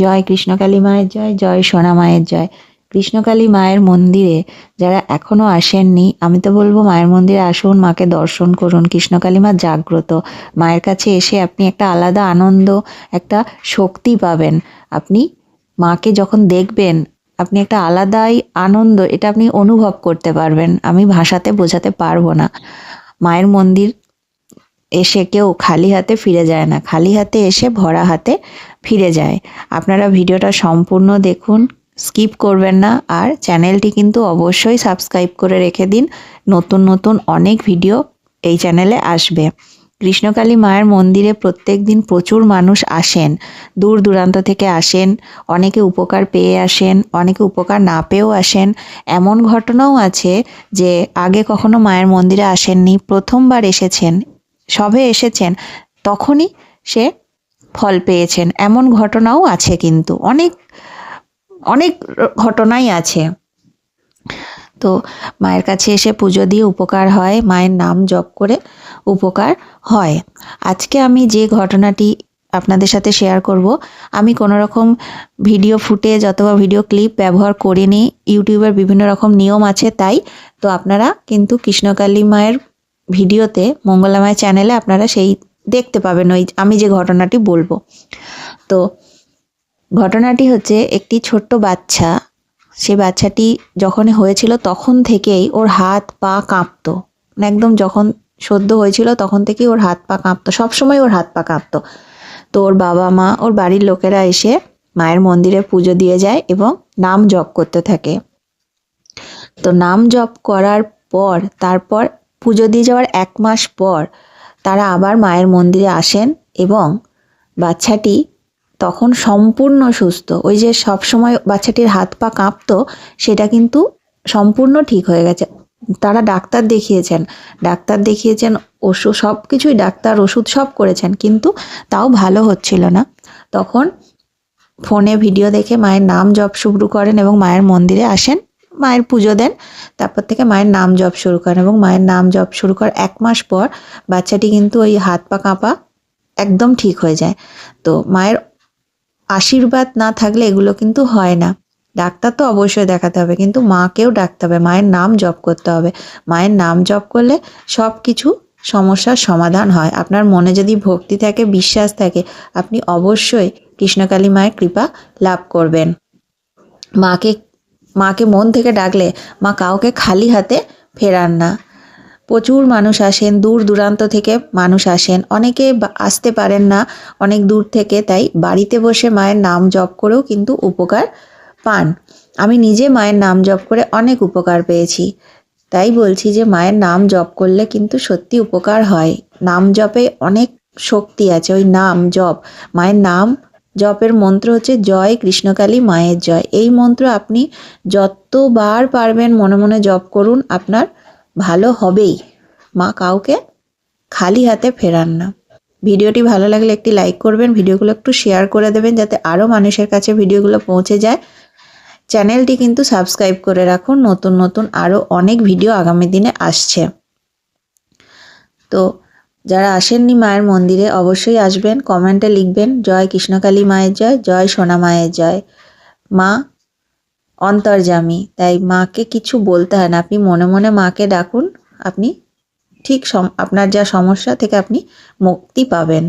জয় কৃষ্ণকালী মায়ের জয়, জয় সোনা মায়ের জয়। কৃষ্ণকালী মায়ের মন্দিরে যারা এখনো আসেননি, আমি তো বলবো মায়ের মন্দিরে আসুন, মাকে দর্শন করুন। কৃষ্ণকালী মা জাগ্রত। মায়ের কাছে এসে আপনি একটা আলাদা আনন্দ, একটা শক্তি পাবেন। আপনি মাকে যখন দেখবেন, আপনি একটা আলাদাই আনন্দ, এটা আপনি অনুভব করতে পারবেন। আমি ভাষাতে বোঝাতে পারবো না। মায়ের মন্দির এসে কেউ খালি হাতে ফিরে যায় না, খালি হাতে এসে ভরা হাতে ফিরে যায়। আপনারা ভিডিওটা সম্পূর্ণ দেখুন, স্কিপ করবেন না। আর চ্যানেলটি কিন্তু অবশ্যই সাবস্ক্রাইব করে রেখে দিন, নতুন নতুন অনেক ভিডিও এই চ্যানেলে আসবে। কৃষ্ণকালী মায়ের মন্দিরে প্রত্যেক দিন প্রচুর মানুষ আসেন, দূর দূরান্ত থেকে আসেন। অনেকে উপকার পেয়ে আসেন, অনেকে উপকার না পেয়েও আসেন। এমন ঘটনাও আছে যে আগে কখনো মায়ের মন্দিরে আসেননি, প্রথমবার এসেছেন, সবে এসেছেন, তখনই সে ফল পেয়েছেন। এমন ঘটনাও আছে, কিন্তু অনেক অনেক ঘটনাই আছে। তো মায়ের কাছে এসে পুজো দিয়ে উপকার হয়, মায়ের নাম জপ করে উপকার হয়। আজকে আমি যে ঘটনাটি আপনাদের সাথে শেয়ার করব, আমি কোনো রকম ভিডিও ফুটেজ অথবা ভিডিও ক্লিপ ব্যবহার করিনি। ইউটিউবের বিভিন্ন রকম নিয়ম আছে তাই। তো আপনারা কিন্তু কৃষ্ণকালী মায়ের ভিডিওতে, মঙ্গলা মায়ের চ্যানেলে আপনারা সেই দেখতে পাবেন ওই আমি যে ঘটনাটি বলবো। তো ঘটনাটি হচ্ছে, একটি ছোট্ট বাচ্চা, সে বাচ্চাটি যখনই হয়েছিল তখন থেকেই ওর হাত পা কাঁপতো। একদম যখন সদ্য হয়েছিল তখন থেকেই ওর হাত পা কাঁপতো, সবসময় ওর হাত পা কাঁপতো। তো ওর বাবা মা, ওর বাড়ির লোকেরা এসে মায়ের মন্দিরে পুজো দিয়ে যায় এবং নাম জপ করতে থাকে। তো নাম জপ করার পর, তারপর পুজো দিয়ে যাওয়ার 1 মাস পর তারা আবার মায়ের মন্দিরে আসেন এবং বাচ্চাটি তখন সম্পূর্ণ সুস্থ। ওই যে সবসময় বাচ্চাটির হাত পা কাঁপতো, সেটা কিন্তু সম্পূর্ণ ঠিক হয়ে গেছে। তারা ডাক্তার দেখিয়েছেন, ওষুধ সব কিছুই, ডাক্তার ওষুধ সব করেছেন, কিন্তু তাও ভালো হচ্ছিল না। তখন ফোনে ভিডিও দেখে মায়ের নাম জপ শুরু করেন এবং মায়ের মন্দিরে আসেন, মায়ের পুজো দেন। তারপর থেকে মায়ের নাম জপ শুরু করেন এবং মায়ের নাম জপ শুরু করার 1 মাস পর বাচ্চাটি কিন্তু ওই হাত পা কাঁপা একদম ঠিক হয়ে যায়। তো মায়ের আশীর্বাদ না থাকলে এগুলো কিন্তু হয় না। ডাক্তার তো অবশ্যই দেখাতে হবে, কিন্তু মাকেও ডাকতে হবে, মায়ের নাম জপ করতে হবে। মায়ের নাম জপ করলে সব কিছু সমস্যার সমাধান হয়। আপনার মনে যদি ভক্তি থাকে, বিশ্বাস থাকে, আপনি অবশ্যই কৃষ্ণকালী মায়ের কৃপা লাভ করবেন। মাকে মন থেকে ডাকলে মা কাউকে খালি হাতে ফেরান না। প্রচুর মানুষ আসেন, দূর দূরান্ত থেকে মানুষ আসেন। অনেকে আসতে পারেন না অনেক দূর থেকে, তাই বাড়িতে বসে মায়ের নাম জপ করেও কিন্তু উপকার পান। আমি নিজে মায়ের নাম জপ করে অনেক উপকার পেয়েছি। তাই বলছি যে মায়ের নাম জপ করলে কিন্তু সত্যি উপকার হয়। নাম জপে অনেক শক্তি আছে। ওই নাম জপ, মায়ের নাম জপের মন্ত্র হচ্ছে জয় কৃষ্ণকালী মায়ের জয়। এই মন্ত্র আপনি যতবার পারবেন মনে মনে জপ করুন, আপনার ভালো হবেই। মা কাউকে খালি হাতে ফেরান না। ভিডিওটি ভালো লাগলে একটি লাইক করবেন, ভিডিওগুলো একটু শেয়ার করে দেবেন যাতে আরও মানুষের কাছে ভিডিওগুলো পৌঁছে যায়। চ্যানেলটি কিন্তু সাবস্ক্রাইব করে রাখুন, নতুন নতুন আরও অনেক ভিডিও আগামী দিনে আসছে। তো যারা আসেননি মায়ের মন্দিরে অবশ্যই আসবেন, কমেন্টে লিখবেন জয় কৃষ্ণকালী মায়ের জয়, জয় সোনা মায়ের জয়। মা অন্তর্যামী, তাই মাকে কিছু বলতে হয় না, আপনি মনে মনে মাকে ডাকুন, আপনি ঠিক আপনার যা সমস্যা থেকে আপনি মুক্তি পাবেন।